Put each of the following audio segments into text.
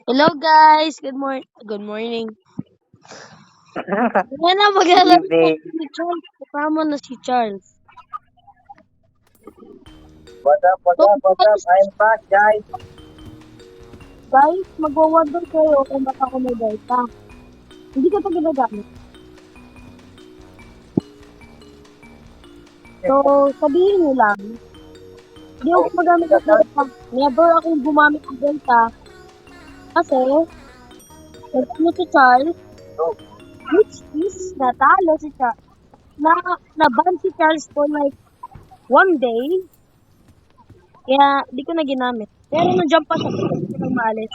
Hello guys, good morning. Wala na Good maglalaro na evening. si Charles. Kasama na si Charles. What's up, what's So up, what's up? guys, I'm back, guys. magwa-wonder kayo kung ba't ako may data. Hindi ko ito ginagamit. So, sabihin nyo lang, hindi ako magamit ng data. Never akong gumamit ng data. Kasi, nagano si Charles, Oh, which is natalo si Charles. Na-ban si Charles for like one day. Kaya, di ko na ginamit. Pero na-jump pa siya. Hindi ko na maalis.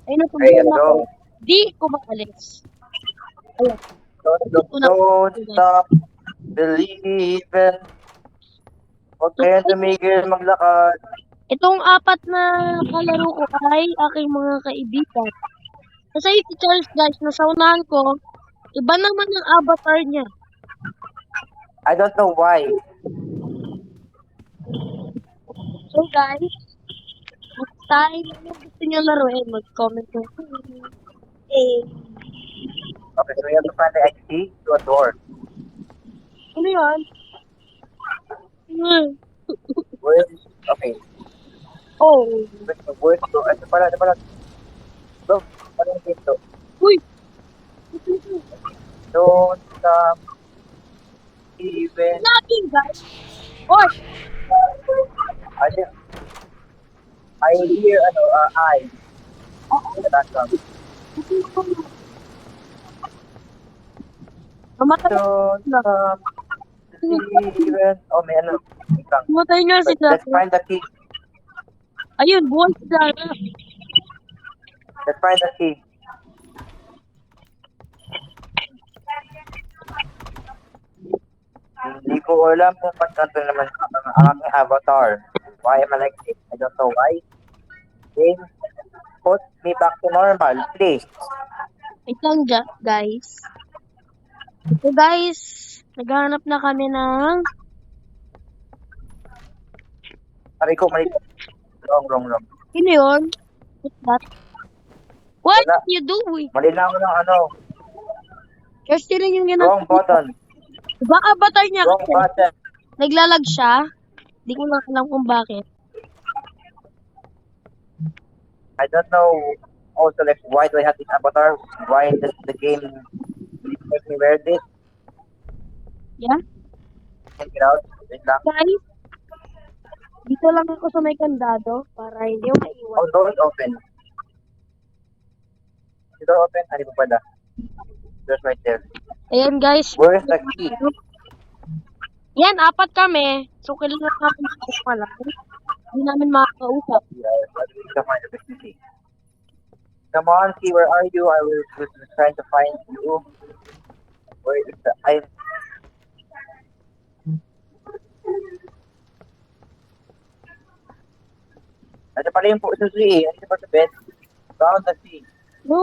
Ayun ang hey, problema ko. hello. Di ko maalis. Ayan. Una Don't guys. stop believing. Huwag So, kayong guys, tumigil maglakad. itong apat na kalaro ko ay aking mga kaibigan. Kasi si Charles guys, nasaunahan ko, iba naman ang avatar niya. I don't know why. So guys, next time, ano gusto niyo laruin, mag-comment nyo. Eh, Okay, so we have to find the key to a door. ano yun? Hmm. Where's, okay, Oh, where's the door? Ito pala. Go, pala yung pinto. uy! Don't stop believing. Natin guys! Oy! I think, I hear, I in the background. Mamatay Don't na. stop believing. Oh, may ano. Wait lang. Mamatay nga si But let's Clara. find the key. Ayun, buhay si Clara. Let's find the key. Hindi ko alam kung ba't ganito naman ang aking avatar. Why am I like this? I don't know why. Game, put me back to normal, please. Wait lang guys. So guys, naghahanap na kami ng... Sabi ko, mali. Wrong. Sino yun? What's that? What Wala. you doing? Mali na ako ng ano. Kasi rin yung Wrong ginagawa. button. Diba avatar niya Wrong kasi? button. Naglalag siya. Di ko lang alam kung bakit. I don't know. Also, like, why do I have this avatar? Why does the game make me wear this? Yeah? Check it out. Wait lang. Guys, dito lang ako sa may kandado para hindi ako maiwan. Oh, door is open. The door open? Ano pa pala? Door's right there. Ayan guys. Where's the key? Yan, apat kami. So, kailangan natin ako lang. Hindi namin makakausap. Key. Come on, key, where are you? I was trying to find you. Where is the Ano pala yung po sa tree? Ano pa sa bed? Found the key. No.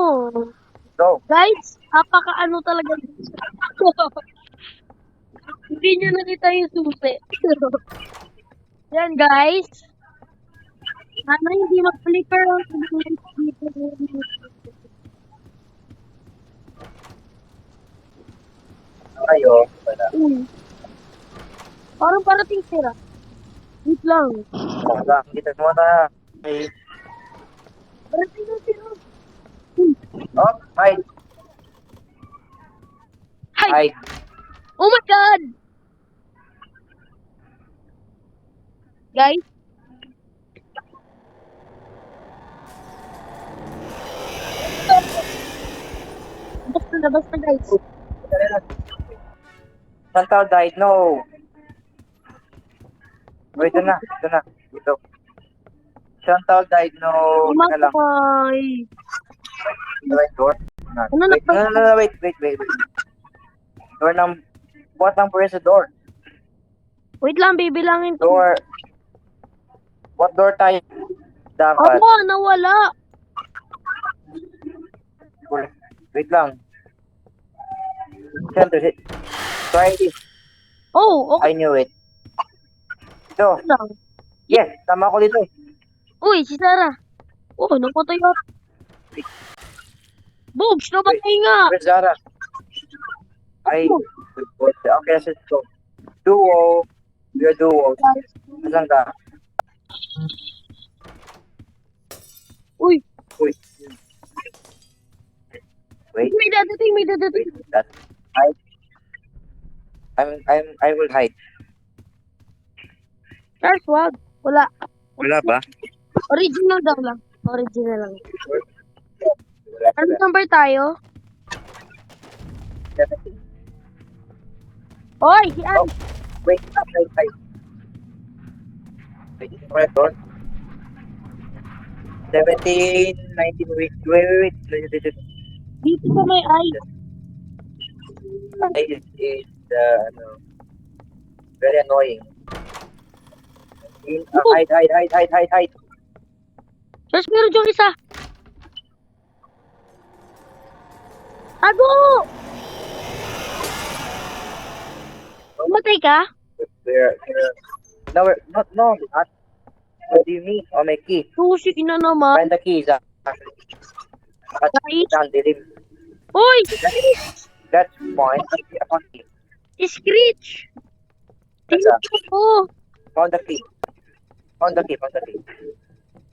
Go. Guys, napaka-ano talaga. Hindi nyo nakita yung susi. Yan guys. Sana hindi mag-flicker ang lights dito. Kayo. Wala. Parang parating sira. Wait lang. Wala. Kita mo na. Okay. Parating na sira. Oh, hide. Hi! Hide. Oh my God! Guys. Labas na guys. Chantal died. No. Wait, ito na. Ito. Chantal died. No. Teka lang. Mamatay. The right door. Ano Wait, na no, wait. Door what number is the door? Wait lang, bibilangin ko. Door. What door tayo? Dapat. Ako, nawala. Wait lang. Siyempre, try this. Oh, okay I knew it. Ito. lang. Yes, tama ako dito. Uy, si Sarah. Oh, namatay ka. Boobs, namatay nga. Where's Zara? Ay, good boy. Okay, let's go. Duo. We're duo. Asan ka? Uy, Uy. Wait, may dadating, may dadating. wait. That. Hide. I will hide. Charles, wag. Wala. Wala ba? Original daw lang. Original lang. Wala Ano pala. number tayo? Hoy, si Ann. Oh, wait. Hide. Wait, correct door. 17, 19, wait. Dito sa may eye. Is very annoying. Hide. Charles, meron diyong isa. Tago! Matay ka? Where? No, not. What do you mean? Oh, my key. Susi na naman. Find the keys. Guys. Down, dilim. Hoy! That's fine. Screech! Tingnan ko. Found the key.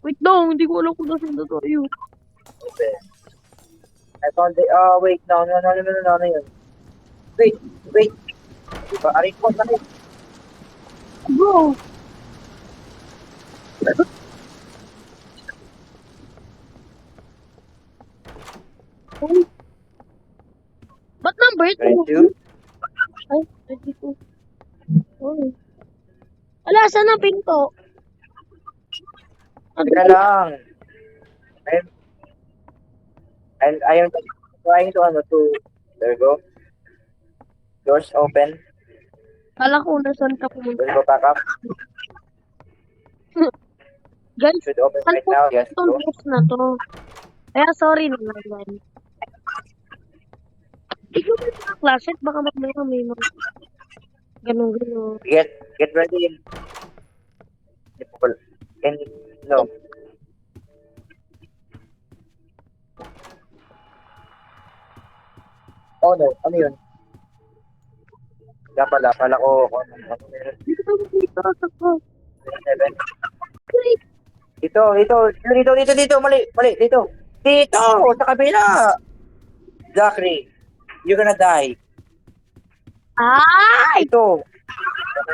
Wait lang, hindi ko alam kung nasan na tayo. Okay. I found the. Oh, wait. No. Yun. Wait. Diba? Aray ko. Bro! Hoy. Ba't number 2? 22. Ay, 22. Hoy. Wala, saan ang pinto? Teka lang. I am trying to. There you go. Doors open. Kala ko nasan ka pumunta. We'll go back up. Guys, Should open saan right po now. Yes, itong go. box na to? Kaya sorry naman, guys. Ikaw ba yung mga classmate? Baka mamaya may mga ganun-ganun. Get ready. And no. Oh no, ano yun? Pala ko ano meron. Dito, sakto. 7. Wait, Dito, mali, dito. Dito, sa kabila. Zachary, you're gonna die. ay! Ito.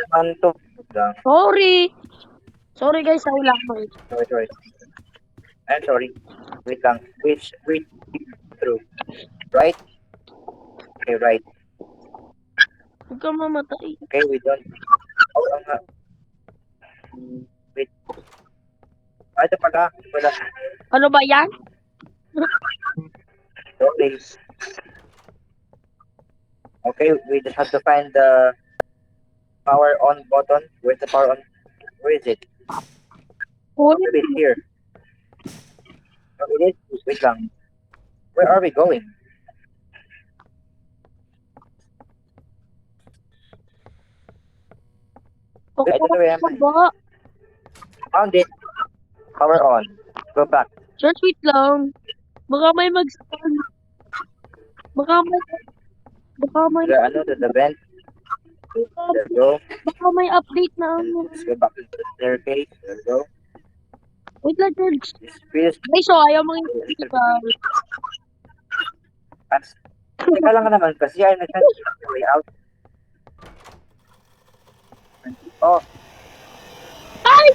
Manto. Sorry. Sorry guys, sa wala ko. Sorry. I'm sorry. Wait lang. Wait. Through. Right? Okay, right. Huwag ka mamatay. Okay, we don't. Oh, nga. Wait. Ito pala. Ano ba yan? Okay. Okay, we just have to find the power on button. Where's the power on? Where is it? Hoy, Maybe it's here. No, it is. Wait lang. Where are we going? I don't know where am I. ba? Found it. Power on. Go back. Just wait lang. Baka may mag-spawn. Baka may The vent. There we go. baka may update na And ano. let's go back to the staircase. There we go. Wait lang, George. This feels. Guys, so ayaw mga Teka lang naman kasi I understand the way out. Oh, Ay!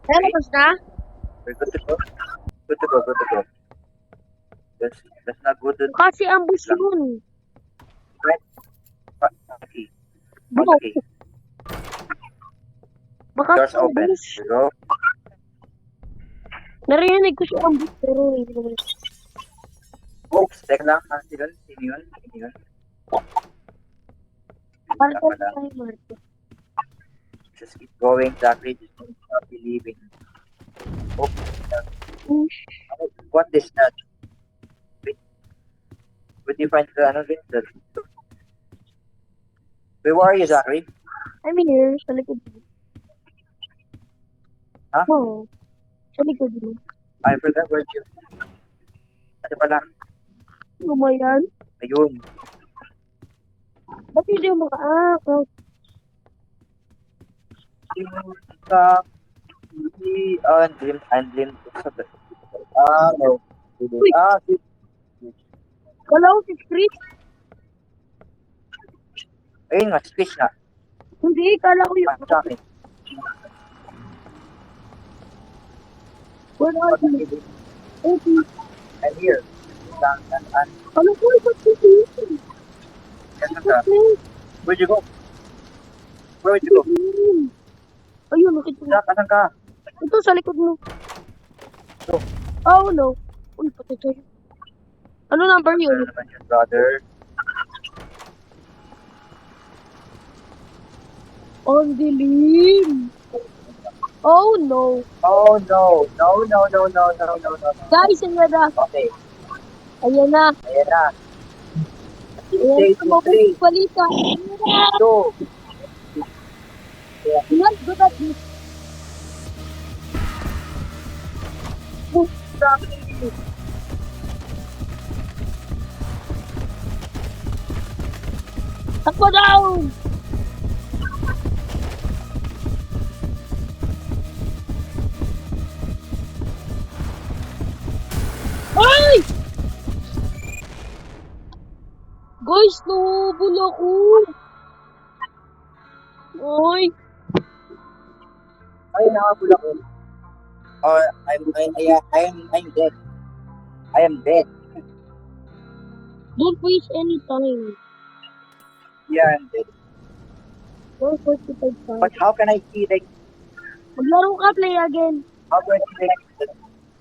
Tapos na? we're good to go. Good to go. Let's not go to Kasi ambush yun. the key. Bro, Found the key. baka Doors open. ambush. There we go. Narinig ko si ambush pero hindi naman. Oops, teka lang. Sino yun? Parang Tama lang. tayo, Marco. Just keep going, Zachary. Just don't stop believing. Oops. What is that? Wait. Would you find the ano Vincent? Wait, where are you, Zachary? I'm here, sa likod mo. Ha? Oo, sa likod mo. I forgot where you. Ano pala? Ano mo yan? Ayun. Ba't hindi mo ka? Sa hindi Dream no. Uy, Si kala ko si Chris. ayun nga, speech nga. Hindi, kala ko yung... Sa akin. Where are you? Okay. I'm here. Kala ko yung si Chris. Kasi ka. Where'd you go? Where would you go? Ayun, nakita mo. Zach, asan ka? Ito, sa likod mo. Ito. Oh, no. Uy, patay tayo. Ano number yun? Ano naman yun, brother? On dilim. Oh, no. Oh, no. No. Guys, ayan na. Okay. Ayan na. Ayan na. Ayan na. Mabuting balita. Two. Let's go back this. Takbo down! Ay! Guys, nahubol ako. Ay! Ay, nakapul ako. Oh, I'm dead. I am dead. Don't waste any time. Yeah, I'm dead. 145 time. But how can I see like Maglaro ka, play again. how do I see like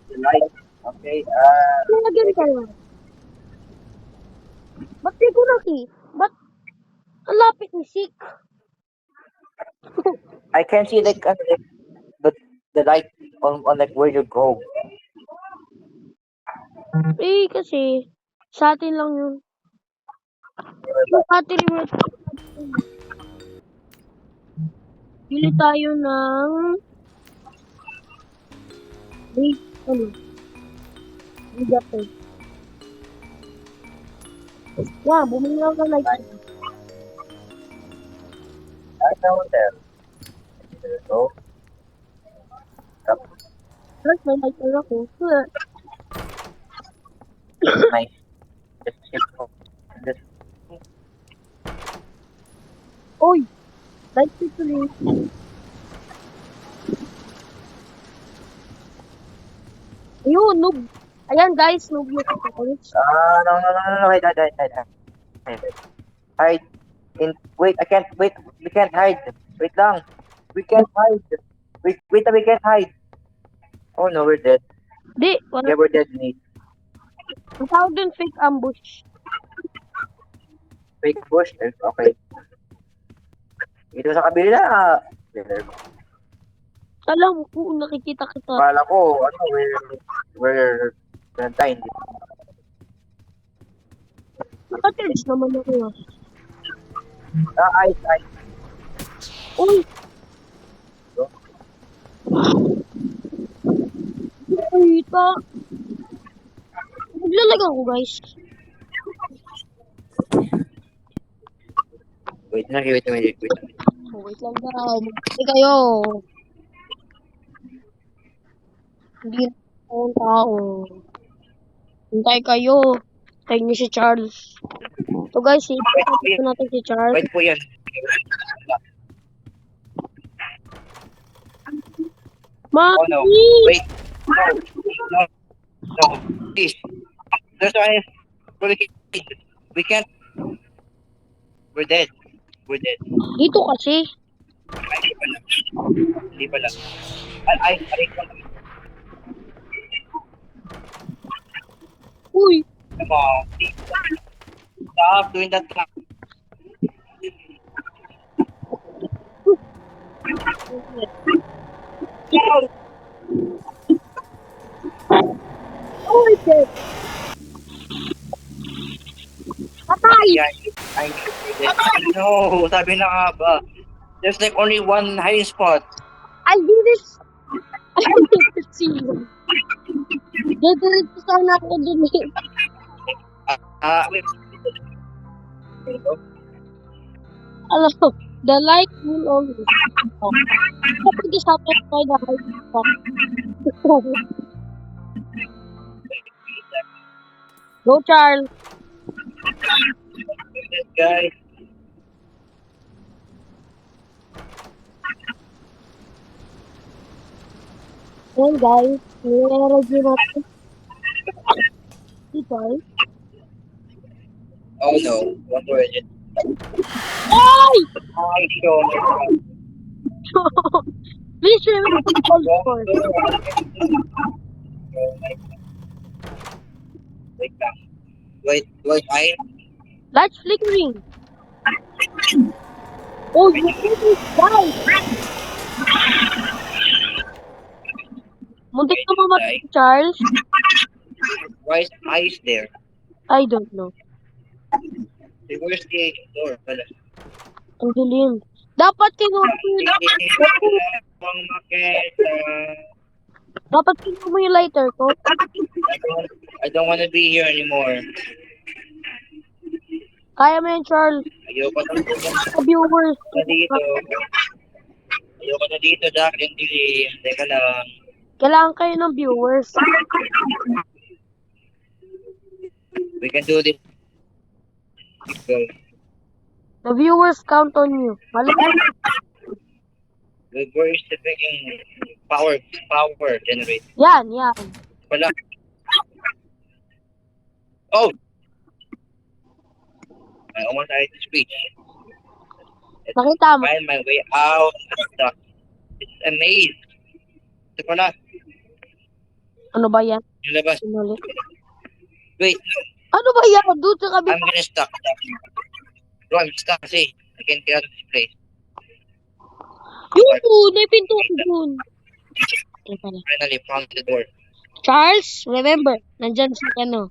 the light? Okay, Play again kayo. Ba't di ko Ba't ang lapit ni Sik? I can see like the light on like where you go. Eh, kasi sa atin lang yun. Yung battery mo. Pili tayo ng... Wait, ano? Bigat eh. Yeah, bumili lang ka like... I know that. There you go. Plus, may lighter ako. Nice. Just Oy! Light tuloy. Ayun, noob. Ayan guys, noob yung kakalis. no. Wait. Hide. Wait, I can't. Wait, we can't hide. Wait lang. We can't hide. We can't hide. Oh no, we're dead. Di, wala. Yeah, we're dead, mate. Ang tawag dun, fake ambush. Fake push. Okay. Ito sa kabila. There go. Alam ko, nakikita kita. Kala ko, ano, we're tayo. Naka-charge naman ako. Ice. Uy! Nakita. Maglalag ako, guys. Wait. Wait lang daw. Hindi kayo. Hindi na akong tao. Hintay kayo. Hintay niyo si Charles. So guys, ipapapit natin si Charles. Wait po yan. Oh no. Wait. No. Please. There's one. We can't. We're dead. Dito kasi. Hindi pala. Ay. Uy! Come on. Stop doing that. Oh my God! Yeah, I knew this. No, sabi na nga ba. There's like only one hiding spot. I did it. I did it season. Didiretso sana ako dun eh. Wait. Alam mo, the light will always come. Kapag isapot ko na hiding spot. Go, Charles. This guy. Ayan, guys. Nire-review natin. Ito, guys. Oh no, what was it? Ay! I don't know. Please remember the gold score. Wait, I Lights flickering. Oh, you almost died. Muntik na mamatay, Charles. why is ice there? I don't know. Where's the door? Wala. Ang dilim. Dapat kinuha mo yung Ang makita. Dapat kinuha mo yung lighter ko. I don't want to be here anymore. Kaya mo yan, Charles. Ayoko na Sa viewers. dito. Ayoko na dito, Jack. Yung dilim. Teka lang. Kailangan kayo ng viewers. We can do this. Go. The viewers count on you. Malamang. Where is the freaking power generate? Yan. Wala. Oh! I almost had to speech. Nakita mo. Find my way out of stuck. It's a maze. Ito pala. Ano ba yan? Yung labas. Sinulit. Wait, Ano ba yan? Doon sa I'm kabila. gonna stuck. Bro, I'm stuck kasi. I can't get out of this place. Yun doon. May pintuan doon. Okay pala. Finally found the door. Charles, remember. Nandyan si ano.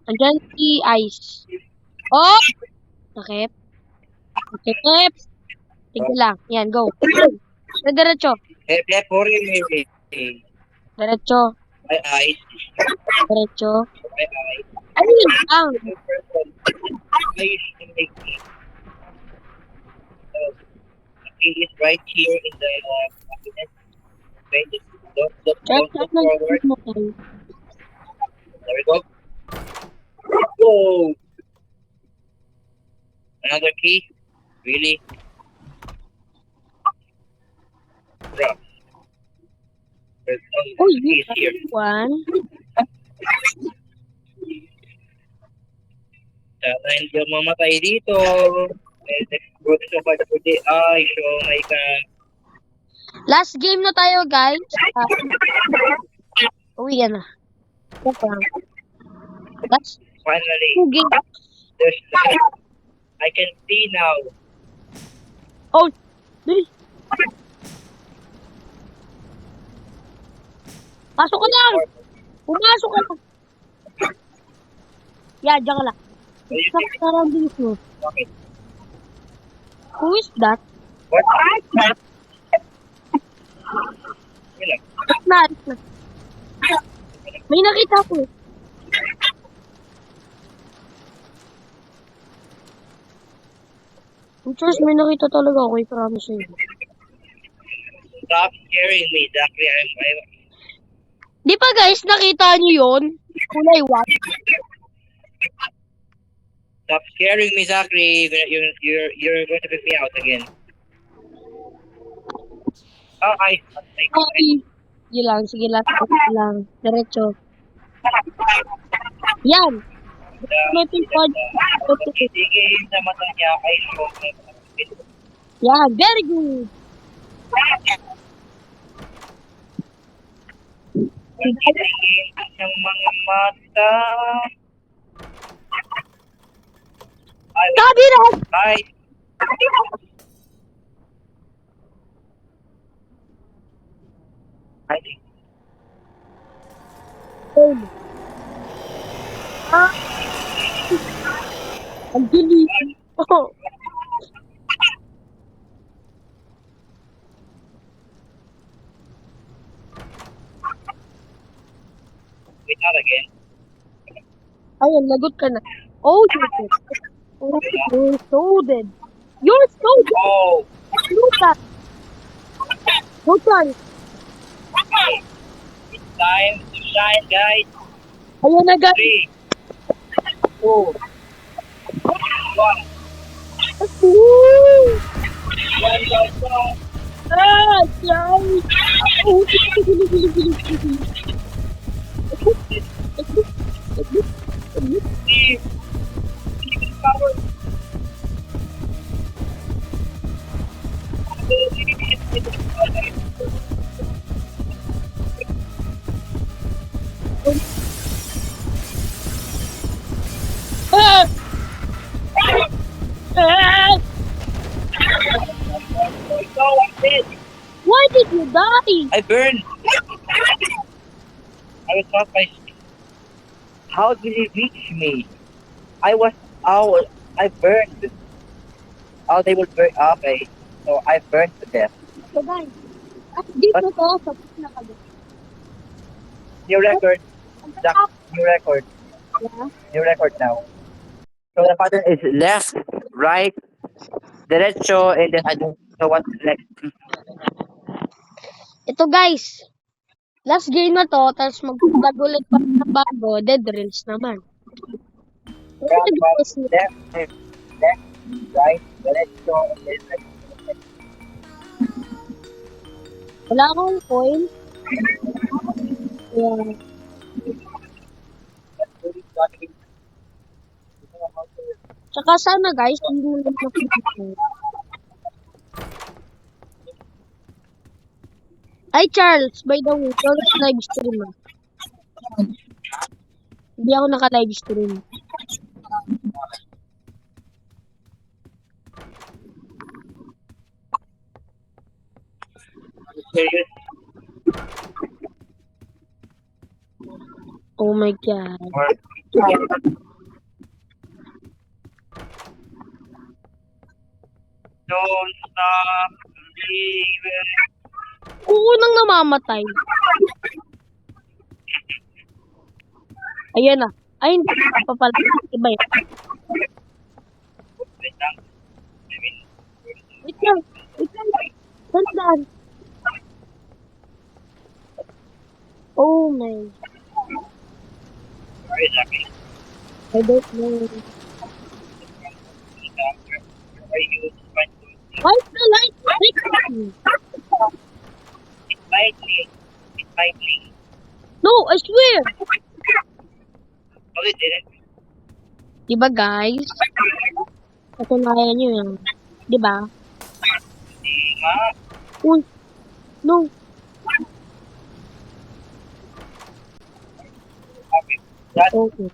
Nandyan si Ice. Oh! Sakit. Sakit. Tigil lang. Yan, go. Diretso. Hey, hurry. Diretso. Ay. Diretso. Ay. Ano yun lang? He is right here in the cabinet. Wait, don't look Charles, forward. mo tayo. There we go. Whoa! Another key? Really? Bro. There's no Uy, keys here. one. Sana hindi ako mamatay dito. Good so far today. Ay, oh my God. Last game na tayo, guys. Uwi yan na. Joke lang. Last Finally, 2 games. there's light. I can see now. Oh, bilis. Pasok ka lang. Pumasok ka lang. Yan, dyan ka lang. Sa surroundings mo. Okay. Who is that? What? Wala. Na. May nakita ko. Charles, may nakita talaga ako. I promise sa'yo. Stop scaring me, Zachary. Di ba guys, nakita niyo yun? Kulay white. Stop scaring me, Zachary. You're going to pick me out again. Oh, I. Okay. Sige lang, sige lang. Sige lang. Diretso. Yan. May pinpod. Sige, sa mata niya ay show. Yan, very good. Pagkilingin ng mga mata. Sabi na! Hi. Hi. Ang galing. Oh. Wait, not again. Ayun, lagot ka na. Oh, you're dead. Oh, you're so dead. You're so dead. Oh, Look at. No chance. it's time to shine, guys. Ayan na, guys. 3, 2, 1. Woo! One, go, go. Ah, guys. Oh, gili, gili, gili, gili, gili. Power. Ah! Ah! Go, I'm dead. Why did you die? I burned. I was not by. How did he reach me? I was out. I burned. Oh, they will burn. Okay. So I burned to death. So, guys. At dito to, sa pinakagat. New record. Jack, new record. Yeah. New record now. So the pattern is left, right, derecho, and then I don't know what next. Ito, guys. Last game na to, tapos mag-vlog ulit pa na bago, Dead Reels naman. Pero Right, nag-post niya. left, left, right, derecho, and then right. Wala akong coin. Yeah. Tsaka sana guys, hindi mo lang nakikita. Ay Charles, by the way, Charles live stream ah. Hindi ako naka-live stream. Serious? Oh my god. Or don't stop believing. Oo nang namamatay. Ayan na. Ay, hindi pa pala. Iba yun. Wait lang. Wait lang. Wait lang. Sandaan. Oh my. Where is that? I don't know. Are you trying to? Why is the light flickering? It's lightning. It's lightning. No, I swear. No, it didn't. Diba guys? Katunayan nyo yan. Diba? Hindi nga. Uy. No. Okay. That's Okay.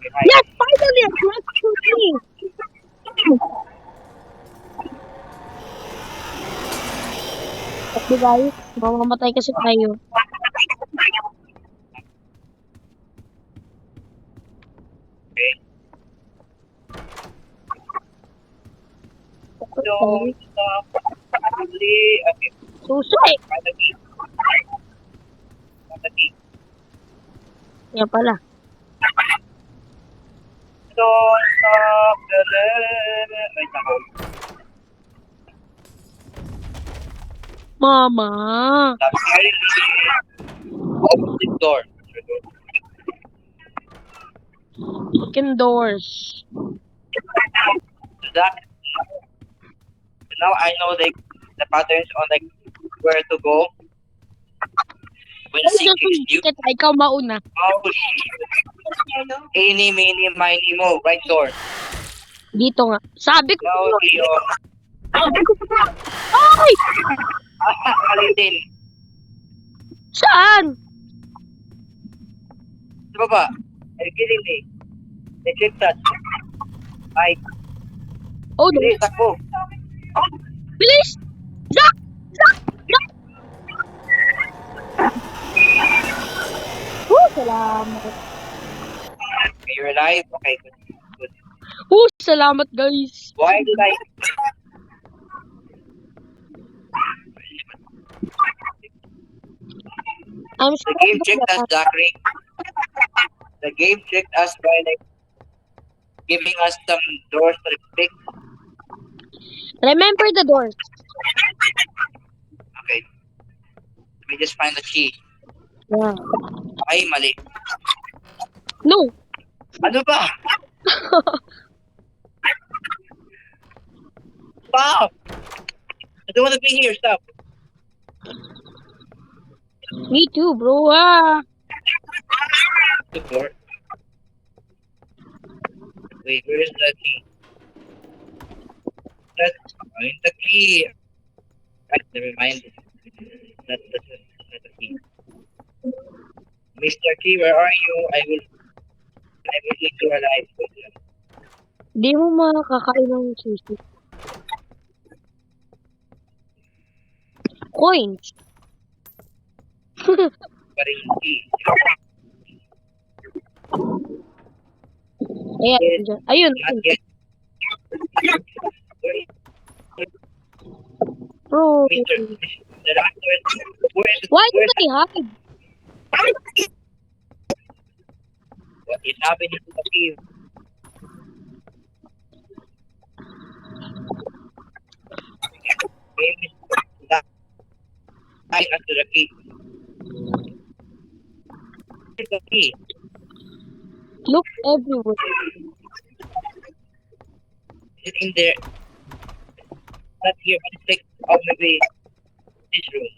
behind. Yes, finally! Let's continue. Okay guys, mamamatay kasi tayo. Okay. Okay. Don't stop. Okay. Susay! Find the key. Find the key. Yan pala. Don't stop the limit. Wait lang. Mama! Stop scaring me. Open this door. Chicken doors. So that now I know like the patterns on like where to go when Ano seeking yung you. ticket? Ikaw mauna. Oh shit. Eeny, meeny, miny, mo. Right door. Dito nga. Sabi ko. No, Leo. Ay! Alin. Saan? Sa baba. Are you kidding me? They click that. Ay, Oh no. hindi, takbo. Bilis! Jack! Jack! Jack! Salamat. Okay, you're alive? Okay, good. Good. Salamat guys. Why did I? I'm The game sorry. tricked us, Zachary. The game tricked us by like giving us some doors to pick. Remember the doors. Okay, let me just find the key. Yeah. Ay, mali. No. Ano ba? Stop! I don't want to be here. Stop. Me too, bro. Ah. The door. Wait, where is the key? That's find the key. Right, never mind. That's not the key. Mr. Key, where are you? I will eat you alive. Di mo makakain ng sushi. Coins. But in key. Ayan. Yes, Dyan. Ayun. not Ayun. yet. Where is Bro. Mr. The doctor? Why did Where's I hide? what is happening to the key? Maybe that I after the key. Where's the key? Look everywhere. Is it in there? Not here, but it's like, oh, maybe this room.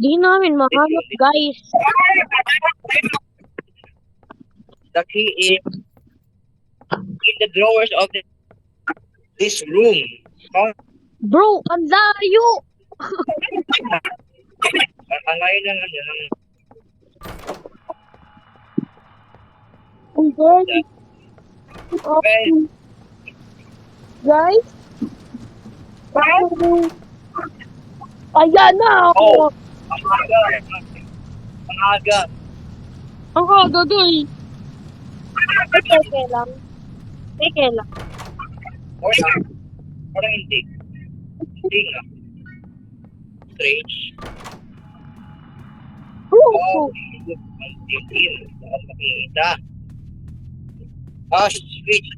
Di namin mahanap, guys. The key is in the drawers of this room. Oh, Bro, ang layo. ang layo ng ano, ng And then, well, guys. Ayan na oh, ako. ang aga. Ang aga. Ang aga, guys. Teke lang. Teke lang. Parang hindi. Hindi nga. Strange. Oh, hindi mo makikita. Ah, switch.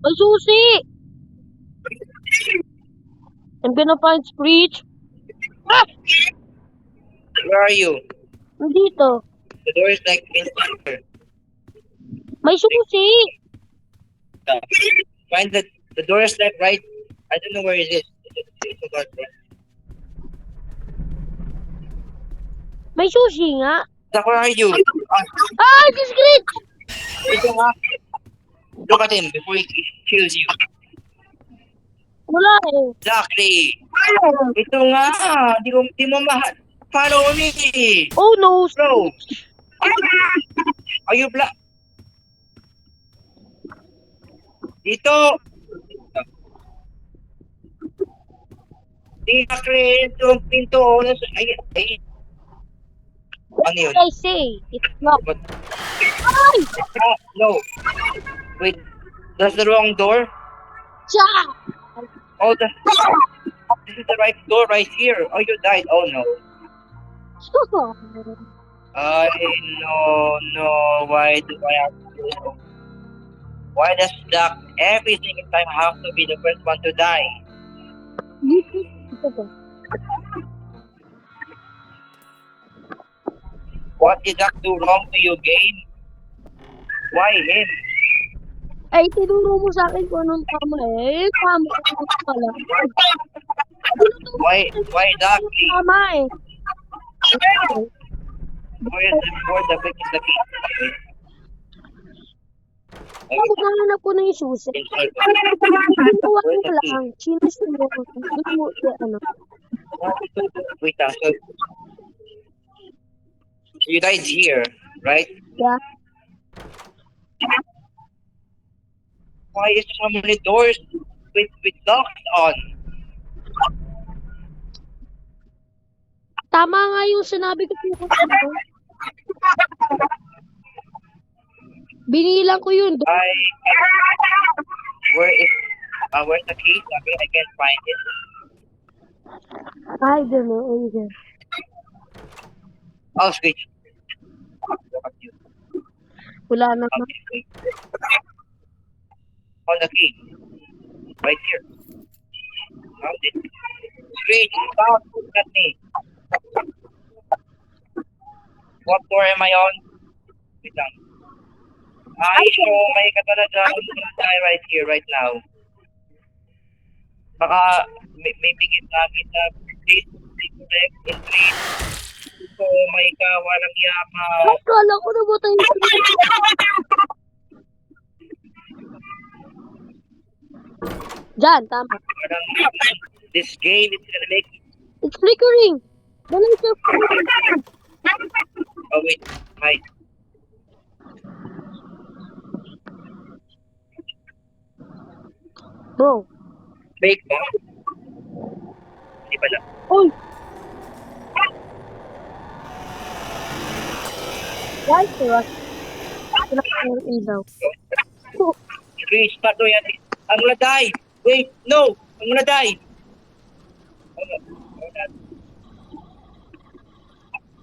Ang susi. I'm gonna find Screech. Ah! Where are you? Nandito. The door is like in here. May susi. Find the door is like right. I don't know where it is. It's a dark room. May susi nga. Zach, where are you? Ah, si Screech! Ito nga. Look at him before he kills you. Wala eh. Exactly. Ito nga. Di mo follow me. Oh no, Bro. Screech. Are you black? Dito. Exactly. Itong pinto. Ay. Ano yun? What I say? It's not. But, Ay! no. Wait. That's the wrong door? Cha! Oh, this is the right door right here. Oh, you died. Oh, no. No. Why do I have to do so? Why does Duck every single time have to be the first one to die? What did Duck do wrong to you, game? Why him? Ay, tinuro mo sa akin kung anong tama eh. Tama ko pala. Why Duck? Tama eh. Where's the pick is the key? Maghanap ko ng susi. Inside. Ginawa Where's ko the key? lang. Sinusunod ko. Doon mo ano. Wait, so you died here, right? Yeah. Why is so many doors with locks on? Tama nga yung sinabi ko po. Binilang ko yun. Where's the key? Sabi, I can't find it. I don't know either. Oh, switch. Look at you. Wala naman. Okay, wait. On the key. Right here. Found it. Switch. Stop. Look at me. What floor am I on? Wait lang. Ay, so may ka talaga tayo right here, right now. Baka may bigit na kita. Please, correct in please. So, may kawalang yaka. Kala ko na ba tayo? Diyan, tama. Parang this game is gonna make. It's flickering. The lights are flickering. Oh wait, hi. Bro. Fake ba? Hindi pala. Oy! Guys, Ross. Pinaka ng ilaw. Chris, pato yan. I'm gonna die. Wait, no. I'm gonna die. Oh, no. Oh, no.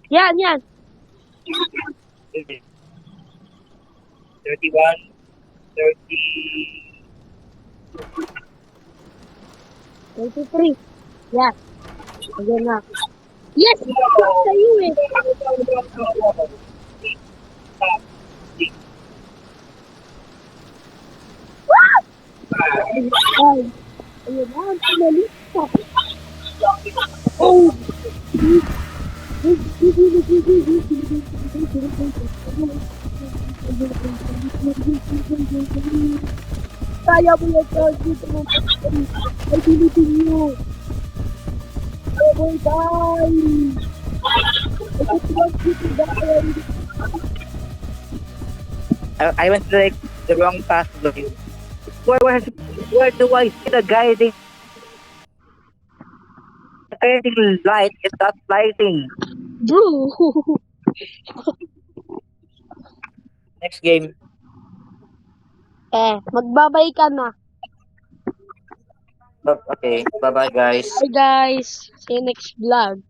Yan, yan. 31, 30. 23. Yan. Ayan na. Yes! Sa'yo eh. Ay, ayun na, ang pinalista. Oh! Kaya mo yan, Charles. Dito mo. Ay, pilitin nyo. Oh my God! I went like the wrong path. Where do I see the guiding? The guiding light is not lighting. Bro! Next game. Magbabay ka na. Okay, bye bye guys. Bye guys. See you next vlog.